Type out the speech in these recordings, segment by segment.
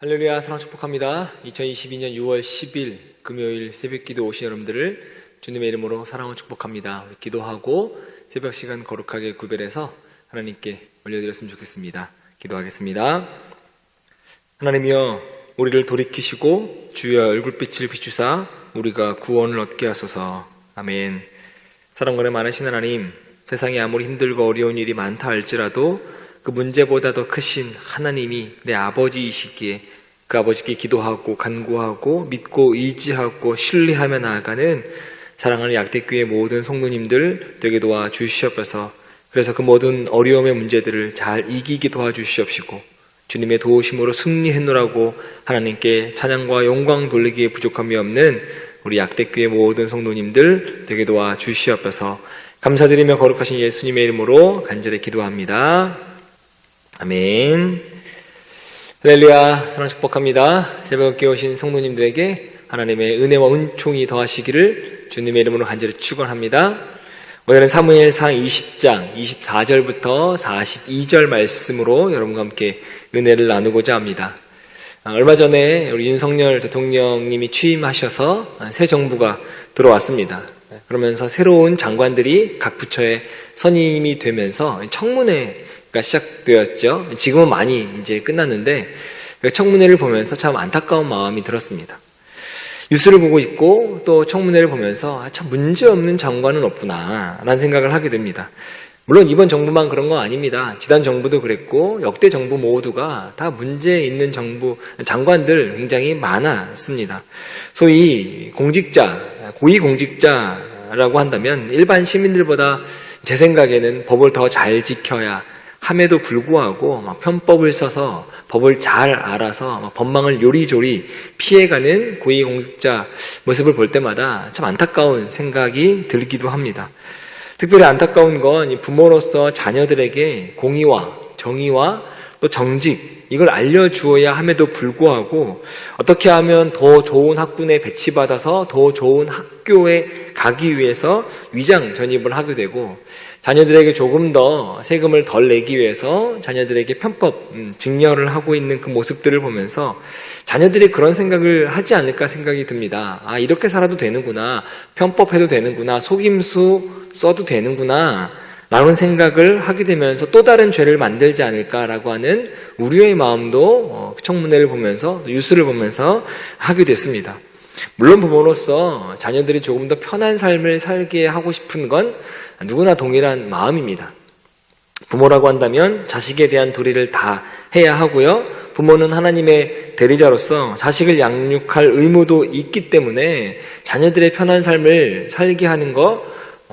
할렐루야, 사랑 축복합니다. 2022년 6월 10일 금요일 새벽기도 오신 여러분들을 주님의 이름으로 사랑을 축복합니다. 우리 기도하고 새벽 시간 거룩하게 구별해서 하나님께 올려드렸으면 좋겠습니다. 기도하겠습니다. 하나님이여, 우리를 돌이키시고 주의 얼굴빛을 비추사 우리가 구원을 얻게 하소서. 아멘. 사랑과는 많으신 하나님, 세상에 아무리 힘들고 어려운 일이 많다 할지라도 그 문제보다 더 크신 하나님이 내 아버지이시기에 그 아버지께 기도하고 간구하고 믿고 의지하고 신뢰하며 나아가는 사랑하는 약대교회 모든 성도님들 되게 도와 주시옵소서. 그래서 그 모든 어려움의 문제들을 잘 이기게 도와주시옵시고 주님의 도우심으로 승리했노라고 하나님께 찬양과 영광 돌리기에 부족함이 없는 우리 약대교회 모든 성도님들 되게 도와 주시옵소서. 감사드리며 거룩하신 예수님의 이름으로 간절히 기도합니다. 아멘. 할렐루야, 사랑 축복합니다. 새벽에 오신 성도님들에게 하나님의 은혜와 은총이 더하시기를 주님의 이름으로 간절히 축원합니다. 오늘은 사무엘상 20장 24절부터 42절 말씀으로 여러분과 함께 은혜를 나누고자 합니다. 얼마 전에 우리 윤석열 대통령님이 취임하셔서 새 정부가 들어왔습니다. 그러면서 새로운 장관들이 각 부처에 선임이 되면서 청문회가 시작되었죠. 지금은 많이 이제 끝났는데 청문회를 보면서 참 안타까운 마음이 들었습니다. 뉴스를 보고 있고 또 청문회를 보면서 참 문제없는 장관은 없구나 라는 생각을 하게 됩니다. 물론 이번 정부만 그런 건 아닙니다. 지난 정부도 그랬고 역대 정부 모두가 다 문제 있는 정부 장관들 굉장히 많았습니다. 소위 공직자, 고위공직자라고 한다면 일반 시민들보다 제 생각에는 법을 더 잘 지켜야 함에도 불구하고 편법을 써서 법을 잘 알아서 법망을 요리조리 피해가는 고위공직자 모습을 볼 때마다 참 안타까운 생각이 들기도 합니다. 특별히 안타까운 건 부모로서 자녀들에게 공의와 정의와 또 정직 이걸 알려주어야 함에도 불구하고 어떻게 하면 더 좋은 학군에 배치받아서 더 좋은 학교에 가기 위해서 위장 전입을 하게 되고 자녀들에게 조금 더 세금을 덜 내기 위해서 자녀들에게 편법 증여를 하고 있는 그 모습들을 보면서 자녀들이 그런 생각을 하지 않을까 생각이 듭니다. 아, 이렇게 살아도 되는구나, 편법해도 되는구나, 속임수 써도 되는구나 라는 생각을 하게 되면서 또 다른 죄를 만들지 않을까라고 하는 우려의 마음도 청문회를 보면서 뉴스를 보면서 하게 됐습니다. 물론 부모로서 자녀들이 조금 더 편한 삶을 살게 하고 싶은 건 누구나 동일한 마음입니다. 부모라고 한다면 자식에 대한 도리를 다 해야 하고요. 부모는 하나님의 대리자로서 자식을 양육할 의무도 있기 때문에 자녀들의 편한 삶을 살게 하는 거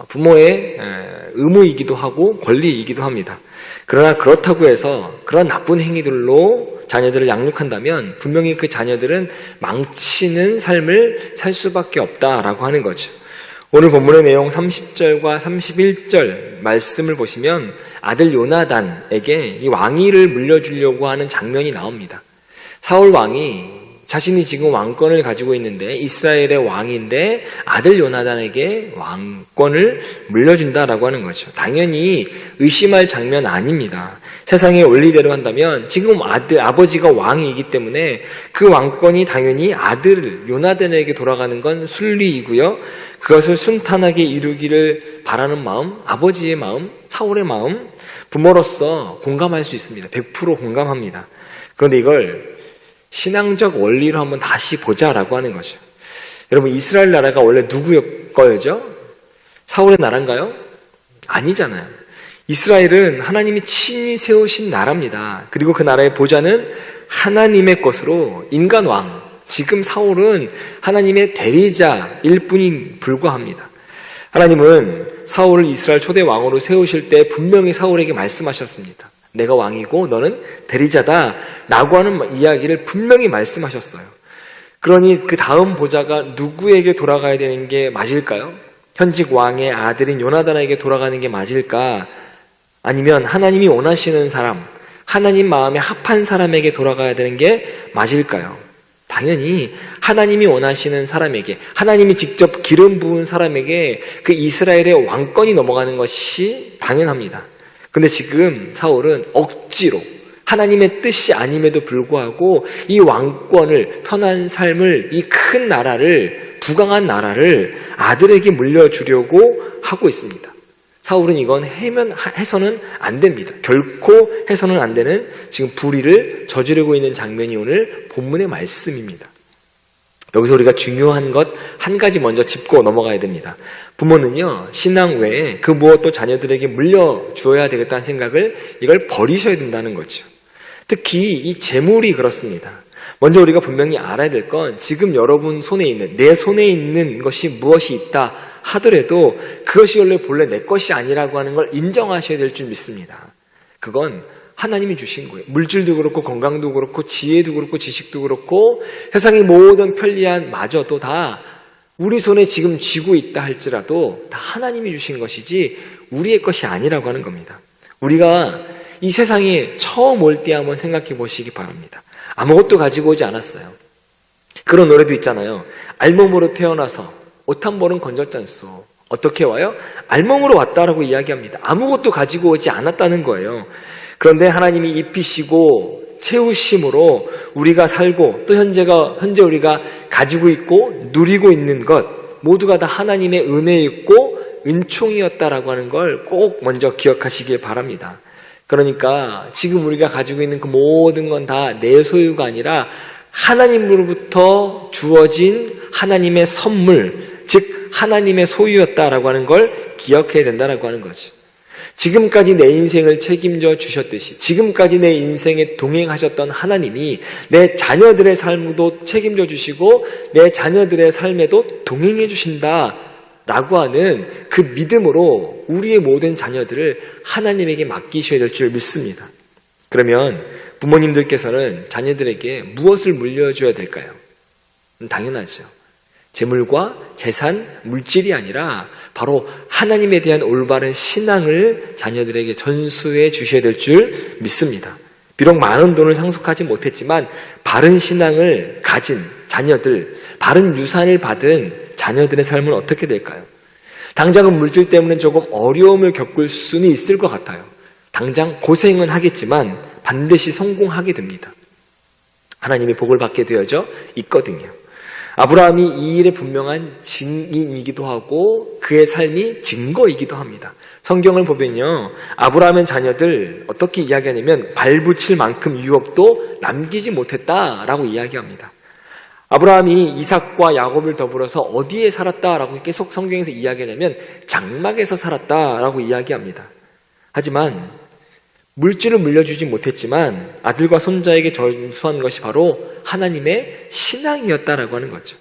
부모의 의무이기도 하고 권리이기도 합니다. 그러나 그렇다고 해서 그런 나쁜 행위들로 자녀들을 양육한다면 분명히 그 자녀들은 망치는 삶을 살 수밖에 없다라고 하는 거죠. 오늘 본문의 내용 30절과 31절 말씀을 보시면 아들 요나단에게 이 왕위를 물려주려고 하는 장면이 나옵니다. 사울 왕이 자신이 지금 왕권을 가지고 있는데 이스라엘의 왕인데 아들 요나단에게 왕권을 물려준다라고 하는 거죠. 당연히 의심할 장면 아닙니다. 세상의 원리대로 한다면 지금 아버지가 왕이기 때문에 그 왕권이 당연히 아들 요나단에게 돌아가는 건 순리이고요. 그것을 순탄하게 이루기를 바라는 마음, 아버지의 마음, 사울의 마음, 부모로서 공감할 수 있습니다. 100% 공감합니다. 그런데 이걸 신앙적 원리로 한번 다시 보자라고 하는 거죠. 여러분, 이스라엘 나라가 원래 누구의 거였죠? 사울의 나라인가요? 아니잖아요. 이스라엘은 하나님이 친히 세우신 나라입니다. 그리고 그 나라의 보좌는 하나님의 것으로 인간 왕, 지금 사울은 하나님의 대리자일 뿐이 불과합니다. 하나님은 사울을 이스라엘 초대 왕으로 세우실 때 분명히 사울에게 말씀하셨습니다. 내가 왕이고 너는 대리자다 라고 하는 이야기를 분명히 말씀하셨어요. 그러니 그 다음 보좌가 누구에게 돌아가야 되는 게 맞을까요? 현직 왕의 아들인 요나단에게 돌아가는 게 맞을까? 아니면 하나님이 원하시는 사람, 하나님 마음에 합한 사람에게 돌아가야 되는 게 맞을까요? 당연히 하나님이 원하시는 사람에게, 하나님이 직접 기름 부은 사람에게 그 이스라엘의 왕권이 넘어가는 것이 당연합니다. 근데 지금 사울은 억지로 하나님의 뜻이 아님에도 불구하고 이 왕권을, 편한 삶을, 이 큰 나라를, 부강한 나라를 아들에게 물려주려고 하고 있습니다. 사울은 이건 해서는 안 됩니다. 결코 해서는 안 되는 지금 불의를 저지르고 있는 장면이 오늘 본문의 말씀입니다. 여기서 우리가 중요한 것 한 가지 먼저 짚고 넘어가야 됩니다. 부모는요, 신앙 외에 그 무엇도 자녀들에게 물려주어야 되겠다는 생각을 이걸 버리셔야 된다는 거죠. 특히 이 재물이 그렇습니다. 먼저 우리가 분명히 알아야 될 건 지금 여러분 손에 있는, 내 손에 있는 것이 무엇이 있다 하더라도 그것이 원래 내 것이 아니라고 하는 걸 인정하셔야 될 줄 믿습니다. 그건 하나님이 주신 거예요. 물질도 그렇고 건강도 그렇고 지혜도 그렇고 지식도 그렇고 세상의 모든 편리한 마저도 다 우리 손에 지금 쥐고 있다 할지라도 다 하나님이 주신 것이지 우리의 것이 아니라고 하는 겁니다. 우리가 이 세상에 처음 올 때 한번 생각해 보시기 바랍니다. 아무것도 가지고 오지 않았어요. 그런 노래도 있잖아요. 알몸으로 태어나서 옷 한 벌은 건졌지 않소. 어떻게 와요? 알몸으로 왔다라고 이야기합니다. 아무것도 가지고 오지 않았다는 거예요. 그런데 하나님이 입히시고 채우심으로 우리가 살고 또 현재 우리가 가지고 있고 누리고 있는 것 모두가 다 하나님의 은혜였고 은총이었다라고 하는 걸 꼭 먼저 기억하시길 바랍니다. 그러니까 지금 우리가 가지고 있는 그 모든 건 다 내 소유가 아니라 하나님으로부터 주어진 하나님의 선물, 즉 하나님의 소유였다라고 하는 걸 기억해야 된다라고 하는 거죠. 지금까지 내 인생을 책임져 주셨듯이 지금까지 내 인생에 동행하셨던 하나님이 내 자녀들의 삶도 책임져 주시고 내 자녀들의 삶에도 동행해 주신다라고 하는 그 믿음으로 우리의 모든 자녀들을 하나님에게 맡기셔야 될 줄 믿습니다. 그러면 부모님들께서는 자녀들에게 무엇을 물려줘야 될까요? 당연하죠. 재물과 재산, 물질이 아니라 바로 하나님에 대한 올바른 신앙을 자녀들에게 전수해 주셔야 될 줄 믿습니다. 비록 많은 돈을 상속하지 못했지만 바른 신앙을 가진 자녀들, 바른 유산을 받은 자녀들의 삶은 어떻게 될까요? 당장은 물질 때문에 조금 어려움을 겪을 수는 있을 것 같아요. 당장 고생은 하겠지만 반드시 성공하게 됩니다. 하나님의 복을 받게 되어져 있거든요. 아브라함이 이 일에 분명한 증인이기도 하고 그의 삶이 증거이기도 합니다. 성경을 보면요, 아브라함의 자녀들 어떻게 이야기하냐면 발붙일 만큼 유업도 남기지 못했다라고 이야기합니다. 아브라함이 이삭과 야곱을 더불어서 어디에 살았다라고 계속 성경에서 이야기하냐면 장막에서 살았다라고 이야기합니다. 하지만 물질을 물려주지 못했지만 아들과 손자에게 전수한 것이 바로 하나님의 신앙이었다라고 하는 거죠.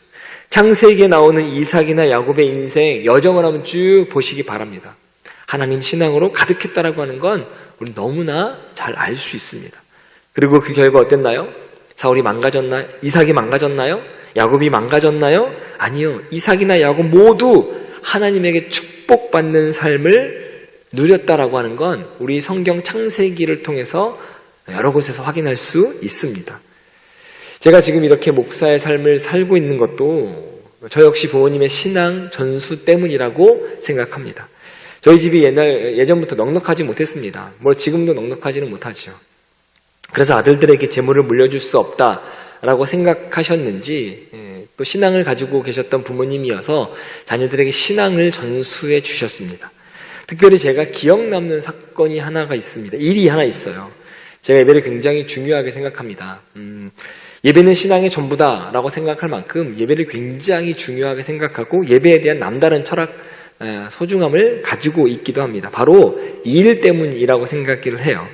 창세기에 나오는 이삭이나 야곱의 인생 여정을 한번 쭉 보시기 바랍니다. 하나님 신앙으로 가득했다라고 하는 건 우리 너무나 잘 알 수 있습니다. 그리고 그 결과 어땠나요? 사울이 망가졌나요? 이삭이 망가졌나요? 야곱이 망가졌나요? 아니요. 이삭이나 야곱 모두 하나님에게 축복받는 삶을 누렸다라고 하는 건 우리 성경 창세기를 통해서 여러 곳에서 확인할 수 있습니다. 제가 지금 이렇게 목사의 삶을 살고 있는 것도 저 역시 부모님의 신앙 전수 때문이라고 생각합니다. 저희 집이 예전부터 넉넉하지 못했습니다. 지금도 넉넉하지는 못하죠. 그래서 아들들에게 재물을 물려줄 수 없다라고 생각하셨는지 또 신앙을 가지고 계셨던 부모님이어서 자녀들에게 신앙을 전수해 주셨습니다. 특별히 제가 기억 남는 사건이 하나가 있습니다. 일이 하나 있어요. 제가 예배를 굉장히 중요하게 생각합니다. 예배는 신앙의 전부다라고 생각할 만큼 예배를 굉장히 중요하게 생각하고 예배에 대한 남다른 철학, 소중함을 가지고 있기도 합니다. 바로 이 일 때문이라고 생각을 해요.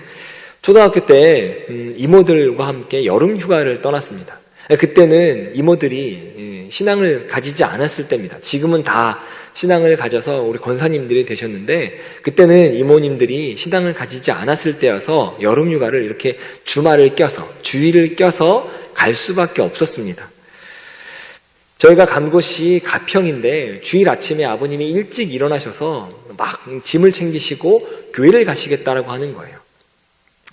초등학교 때 이모들과 함께 여름 휴가를 떠났습니다. 그때는 이모들이 신앙을 가지지 않았을 때입니다. 지금은 다 신앙을 가져서 우리 권사님들이 되셨는데 그때는 이모님들이 신앙을 가지지 않았을 때여서 여름 휴가를 이렇게 주말을 껴서 주일을 껴서 갈 수밖에 없었습니다. 저희가 간 곳이 가평인데 주일 아침에 아버님이 일찍 일어나셔서 막 짐을 챙기시고 교회를 가시겠다라고 하는 거예요.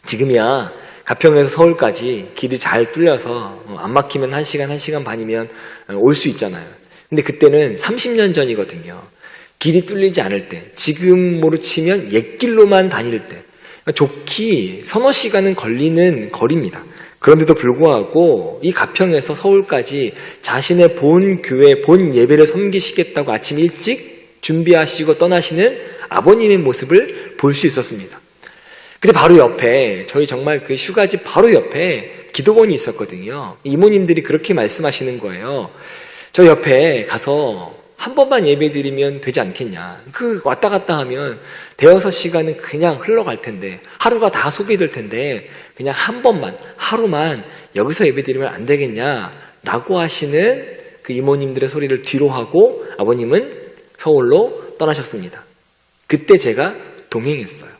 지금이야 가평에서 서울까지 길이 잘 뚫려서 안 막히면 1시간 반이면 올 수 있잖아요. 근데 그때는 30년 전이거든요. 길이 뚫리지 않을 때, 지금으로 치면 옛길로만 다닐 때, 좋기 서너 시간은 걸리는 거리입니다. 그런데도 불구하고 이 가평에서 서울까지 자신의 본 교회, 본 예배를 섬기시겠다고 아침 일찍 준비하시고 떠나시는 아버님의 모습을 볼 수 있었습니다. 근데 바로 옆에, 저희 정말 그 휴가지 바로 옆에 기도원이 있었거든요. 이모님들이 그렇게 말씀하시는 거예요. 저 옆에 가서 한 번만 예배 드리면 되지 않겠냐. 그 왔다 갔다 하면 대여섯 시간은 그냥 흘러갈 텐데, 하루가 다 소비될 텐데, 그냥 한 번만, 하루만 여기서 예배 드리면 안 되겠냐 라고 하시는 그 이모님들의 소리를 뒤로 하고 아버님은 서울로 떠나셨습니다. 그때 제가 동행했어요.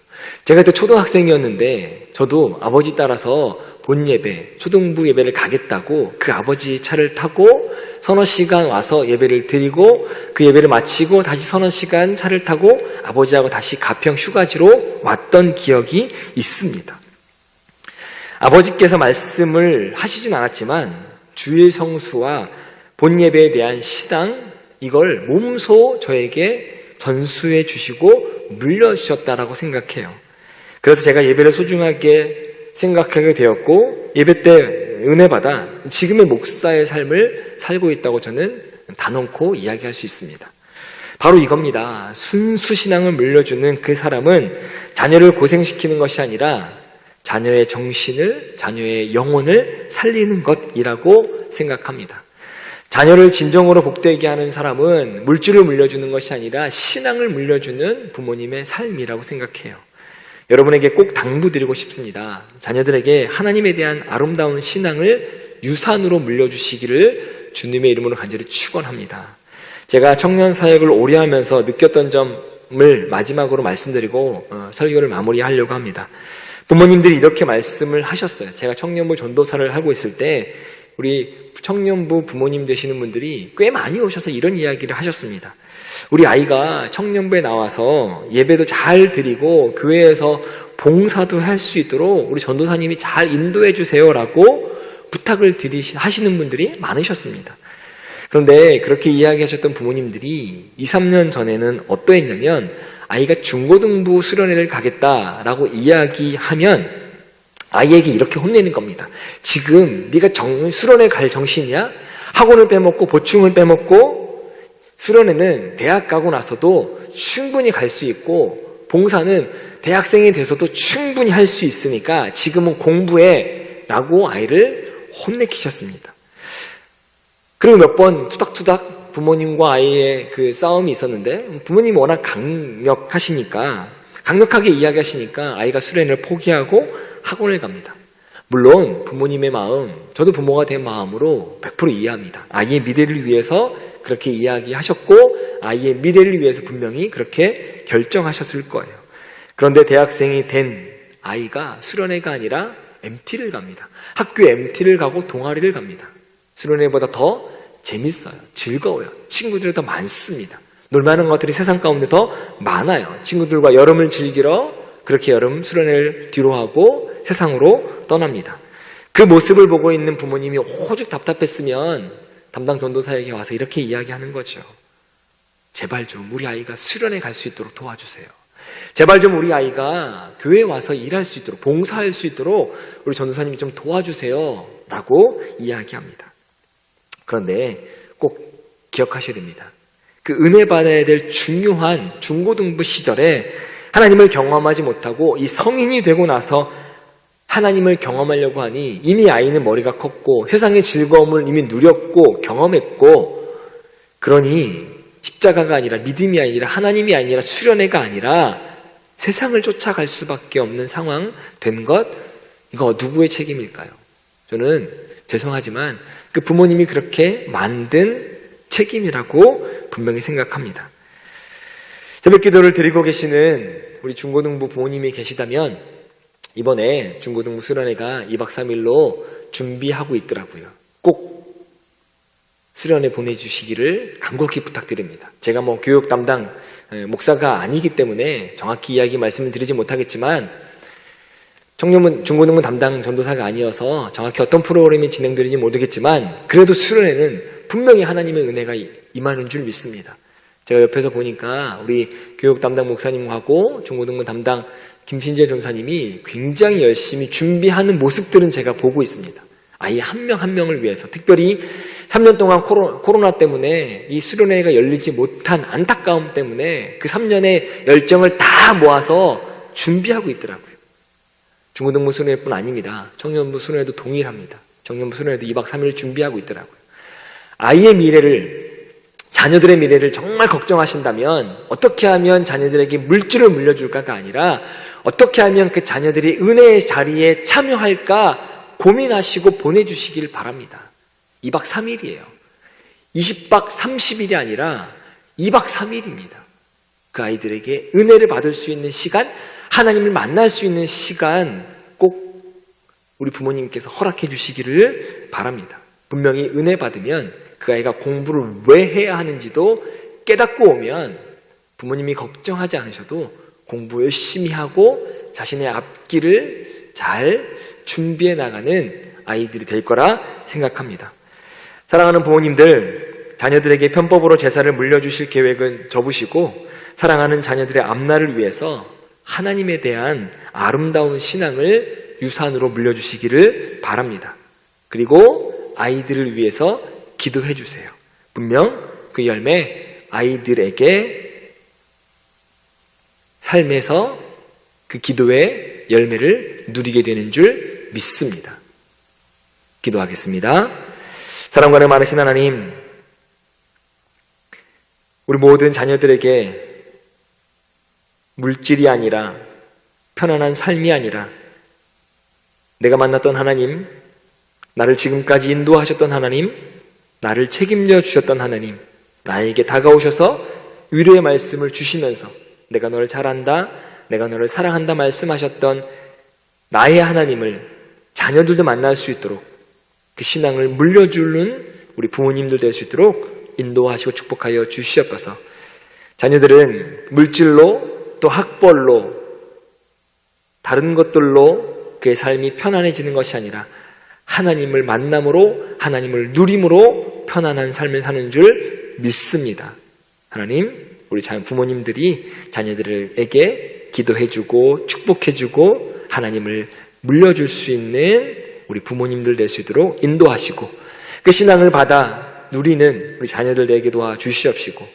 제가 그때 초등학생이었는데 저도 아버지 따라서 본 예배, 초등부 예배를 가겠다고 그 아버지 차를 타고 서너 시간 와서 예배를 드리고 그 예배를 마치고 다시 서너 시간 차를 타고 아버지하고 다시 가평 휴가지로 왔던 기억이 있습니다. 아버지께서 말씀을 하시진 않았지만 주일 성수와 본 예배에 대한 시당, 이걸 몸소 저에게 전수해 주시고 물려주셨다라고 생각해요. 그래서 제가 예배를 소중하게 생각하게 되었고 예배 때 은혜받아 지금의 목사의 삶을 살고 있다고 저는 단언코 이야기할 수 있습니다. 바로 이겁니다. 순수 신앙을 물려주는 그 사람은 자녀를 고생시키는 것이 아니라 자녀의 정신을, 자녀의 영혼을 살리는 것이라고 생각합니다. 자녀를 진정으로 복되게 하는 사람은 물질을 물려주는 것이 아니라 신앙을 물려주는 부모님의 삶이라고 생각해요. 여러분에게 꼭 당부드리고 싶습니다. 자녀들에게 하나님에 대한 아름다운 신앙을 유산으로 물려주시기를 주님의 이름으로 간절히 축원합니다. 제가 청년 사역을 오래 하면서 느꼈던 점을 마지막으로 말씀드리고 설교를 마무리하려고 합니다. 부모님들이 이렇게 말씀을 하셨어요. 제가 청년부 전도사를 하고 있을 때 우리 청년부 부모님 되시는 분들이 꽤 많이 오셔서 이런 이야기를 하셨습니다. 우리 아이가 청년부에 나와서 예배도 잘 드리고 교회에서 봉사도 할 수 있도록 우리 전도사님이 잘 인도해 주세요라고 부탁을 하시는 분들이 많으셨습니다. 그런데 그렇게 이야기하셨던 부모님들이 2, 3년 전에는 어떠했냐면 아이가 중고등부 수련회를 가겠다라고 이야기하면 아이에게 이렇게 혼내는 겁니다. 지금 네가 수련회 갈 정신이야? 학원을 빼먹고 보충을 빼먹고 수련회는 대학 가고 나서도 충분히 갈 수 있고 봉사는 대학생이 돼서도 충분히 할 수 있으니까 지금은 공부해 라고 아이를 혼내키셨습니다. 그리고 몇 번 투닥투닥 부모님과 아이의 그 싸움이 있었는데 부모님이 워낙 강력하게 이야기하시니까 아이가 수련회를 포기하고 학원을 갑니다. 물론 부모님의 마음, 저도 부모가 된 마음으로 100% 이해합니다. 아이의 미래를 위해서 그렇게 이야기하셨고 아이의 미래를 위해서 분명히 그렇게 결정하셨을 거예요. 그런데 대학생이 된 아이가 수련회가 아니라 MT를 갑니다. 학교 MT를 가고 동아리를 갑니다. 수련회보다 더 재밌어요. 즐거워요. 친구들이 더 많습니다. 놀만한 것들이 세상 가운데 더 많아요. 친구들과 여름을 즐기러 그렇게 여름 수련회를 뒤로 하고 세상으로 떠납니다. 그 모습을 보고 있는 부모님이 오죽 답답했으면 담당 전도사에게 와서 이렇게 이야기하는 거죠. 제발 좀 우리 아이가 수련회 갈 수 있도록 도와주세요. 제발 좀 우리 아이가 교회에 와서 일할 수 있도록, 봉사할 수 있도록 우리 전도사님이 좀 도와주세요 라고 이야기합니다. 그런데 꼭 기억하셔야 됩니다. 그 은혜 받아야 될 중요한 중고등부 시절에 하나님을 경험하지 못하고 이 성인이 되고 나서 하나님을 경험하려고 하니 이미 아이는 머리가 컸고 세상의 즐거움을 이미 누렸고 경험했고, 그러니 십자가가 아니라 믿음이 아니라 하나님이 아니라 수련회가 아니라 세상을 쫓아갈 수밖에 없는 상황 된 것, 이거 누구의 책임일까요? 저는 죄송하지만 그 부모님이 그렇게 만든 책임이라고 분명히 생각합니다. 새벽 기도를 드리고 계시는 우리 중고등부 부모님이 계시다면 이번에 중고등부 수련회가 2박 3일로 준비하고 있더라고요. 꼭 수련회 보내주시기를 간곡히 부탁드립니다. 제가 교육 담당 목사가 아니기 때문에 정확히 이야기 말씀을 드리지 못하겠지만 청년부 중고등부 담당 전도사가 아니어서 정확히 어떤 프로그램이 진행되는지 모르겠지만 그래도 수련회는 분명히 하나님의 은혜가 임하는 줄 믿습니다. 제가 옆에서 보니까 우리 교육 담당 목사님하고 중고등부 담당 김신재 전사님이 굉장히 열심히 준비하는 모습들은 제가 보고 있습니다. 아이 한 명 한 명을 위해서, 특별히 3년 동안 코로나 때문에 이 수련회가 열리지 못한 안타까움 때문에 그 3년의 열정을 다 모아서 준비하고 있더라고요. 중고등부 수련회뿐 아닙니다. 청년부 수련회도 동일합니다. 청년부 수련회도 2박 3일 준비하고 있더라고요. 아이의 미래를, 자녀들의 미래를 정말 걱정하신다면 어떻게 하면 자녀들에게 물질을 물려줄까가 아니라 어떻게 하면 그 자녀들이 은혜의 자리에 참여할까 고민하시고 보내주시길 바랍니다. 2박 3일이에요. 20박 30일이 아니라 2박 3일입니다. 그 아이들에게 은혜를 받을 수 있는 시간, 하나님을 만날 수 있는 시간 꼭 우리 부모님께서 허락해 주시기를 바랍니다. 분명히 은혜 받으면 그 아이가 공부를 왜 해야 하는지도 깨닫고 오면 부모님이 걱정하지 않으셔도 공부 열심히 하고 자신의 앞길을 잘 준비해 나가는 아이들이 될 거라 생각합니다. 사랑하는 부모님들, 자녀들에게 편법으로 재산을 물려주실 계획은 접으시고 사랑하는 자녀들의 앞날을 위해서 하나님에 대한 아름다운 신앙을 유산으로 물려주시기를 바랍니다. 그리고 아이들을 위해서 기도해 주세요. 분명 그 열매 아이들에게 삶에서 그 기도의 열매를 누리게 되는 줄 믿습니다. 기도하겠습니다. 사랑과는 많으신 하나님, 우리 모든 자녀들에게 물질이 아니라 편안한 삶이 아니라 내가 만났던 하나님, 나를 지금까지 인도하셨던 하나님, 나를 책임져 주셨던 하나님, 나에게 다가오셔서 위로의 말씀을 주시면서 내가 너를 잘 안다, 내가 너를 사랑한다 말씀하셨던 나의 하나님을 자녀들도 만날 수 있도록 그 신앙을 물려주는 우리 부모님들 될 수 있도록 인도하시고 축복하여 주시옵소서. 자녀들은 물질로 또 학벌로 다른 것들로 그의 삶이 편안해지는 것이 아니라 하나님을 만남으로 하나님을 누림으로 편안한 삶을 사는 줄 믿습니다. 하나님, 우리 부모님들이 자녀들에게 기도해주고 축복해주고 하나님을 물려줄 수 있는 우리 부모님들 될 수 있도록 인도하시고 그 신앙을 받아 누리는 우리 자녀들에게 도와주시옵시고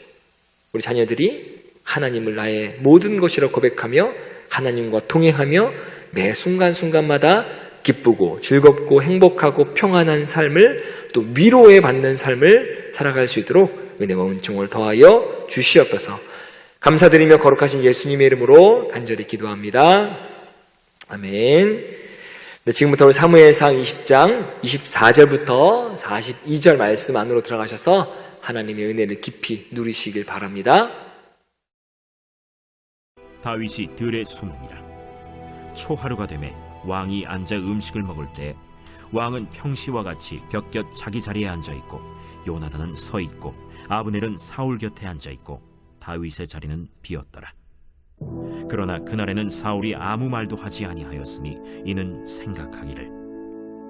우리 자녀들이 하나님을 나의 모든 것이라 고백하며 하나님과 동행하며 매 순간순간마다 기쁘고 즐겁고 행복하고 평안한 삶을 또 위로해 받는 삶을 살아갈 수 있도록 은혜와 은총을 더하여 주시옵소서. 감사드리며 거룩하신 예수님의 이름으로 간절히 기도합니다. 아멘. 네, 지금부터 우리 사무엘상 20장 24절부터 42절 말씀 안으로 들어가셔서 하나님의 은혜를 깊이 누리시길 바랍니다. 다윗이 들에 숨으니라. 초하루가 되매 왕이 앉아 음식을 먹을 때 왕은 평시와 같이 벽곁 자기 자리에 앉아 있고 요나단은 서 있고 아브넬은 사울 곁에 앉아 있고 다윗의 자리는 비었더라. 그러나 그날에는 사울이 아무 말도 하지 아니하였으니 이는 생각하기를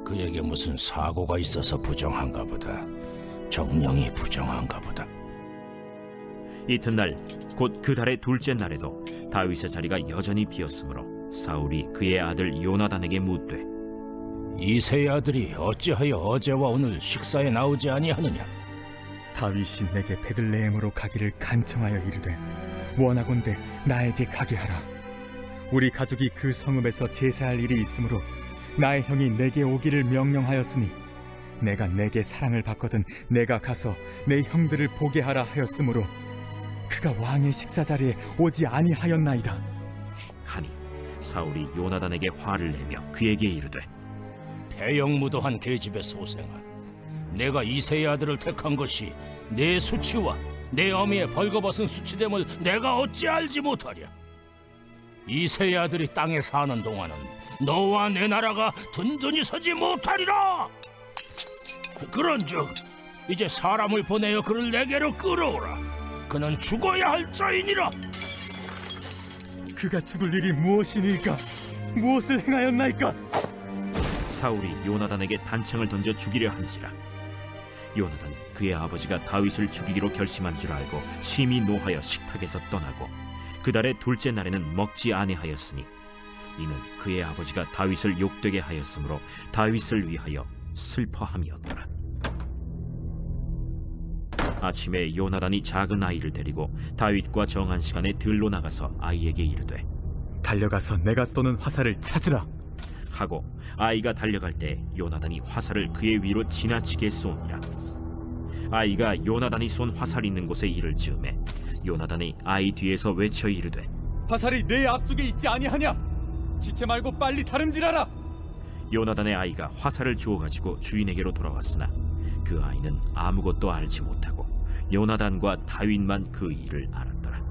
그에게 무슨 사고가 있어서 부정한가 보다. 정령이 부정한가 보다. 이튿날 곧 그 달의 둘째 날에도 다윗의 자리가 여전히 비었으므로 사울이 그의 아들 요나단에게 묻되 이새의 아들이 어찌하여 어제와 오늘 식사에 나오지 아니하느냐? 다윗이 내게 베들레헴으로 가기를 간청하여 이르되 원하건대 나에게 가게 하라. 우리 가족이 그 성읍에서 제사할 일이 있으므로 나의 형이 내게 오기를 명령하였으니 내가 내게 사랑을 받거든 내가 가서 내 형들을 보게 하라 하였으므로 그가 왕의 식사 자리에 오지 아니하였나이다 하니 사울이 요나단에게 화를 내며 그에게 이르되 배영무도한 계집의 소생아, 내가 이새의 아들을 택한 것이 내 수치와 내 어미의 벌거벗은 수치됨을 내가 어찌 알지 못하랴? 이새의 아들이 땅에 사는 동안은 너와 내 나라가 든든히 서지 못하리라. 그런즉 이제 사람을 보내어 그를 내게로 끌어오라. 그는 죽어야 할 자이니라. 그가 죽을 일이 무엇이니까? 무엇을 행하였나이까? 사울이 요나단에게 단창을 던져 죽이려 한지라. 요나단이 그의 아버지가 다윗을 죽이기로 결심한 줄 알고 심히 노하여 식탁에서 떠나고 그 달의 둘째 날에는 먹지 아니하였으니 이는 그의 아버지가 다윗을 욕되게 하였으므로 다윗을 위하여 슬퍼함이었더라. 아침에 요나단이 작은 아이를 데리고 다윗과 정한 시간에 들로 나가서 아이에게 이르되 달려가서 내가 쏘는 화살을 찾으라. 하고 아이가 달려갈 때 요나단이 화살을 그의 위로 지나치게 쏘니라. 아이가 요나단이 쏜 화살 있는 곳에 이를 즈음에 요나단이 아이 뒤에서 외쳐 이르되 화살이 내 앞쪽에 있지 아니하냐? 지체 말고 빨리 다름질하라. 요나단의 아이가 화살을 주워 가지고 주인에게로 돌아왔으나 그 아이는 아무것도 알지 못하고 요나단과 다윗만 그 일을 알았더라.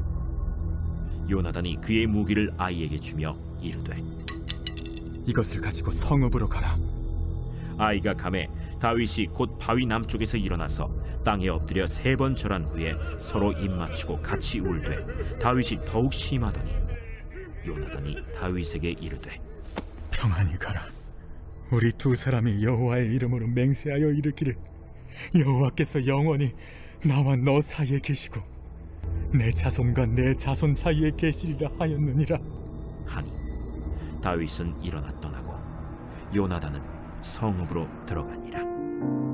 요나단이 그의 무기를 아이에게 주며 이르되 이것을 가지고 성읍으로 가라. 아이가 가매 다윗이 곧 바위 남쪽에서 일어나서 땅에 엎드려 3번 절한 후에 서로 입맞추고 같이 울되 다윗이 더욱 심하더니 요나단이 다윗에게 이르되 평안히 가라. 우리 두 사람이 여호와의 이름으로 맹세하여 이르기를 여호와께서 영원히 나와 너 사이에 계시고 내 자손과 내 자손 사이에 계시리라 하였느니라. 하니 다윗은 일어나 떠나고 요나단은 성읍으로 들어가니라.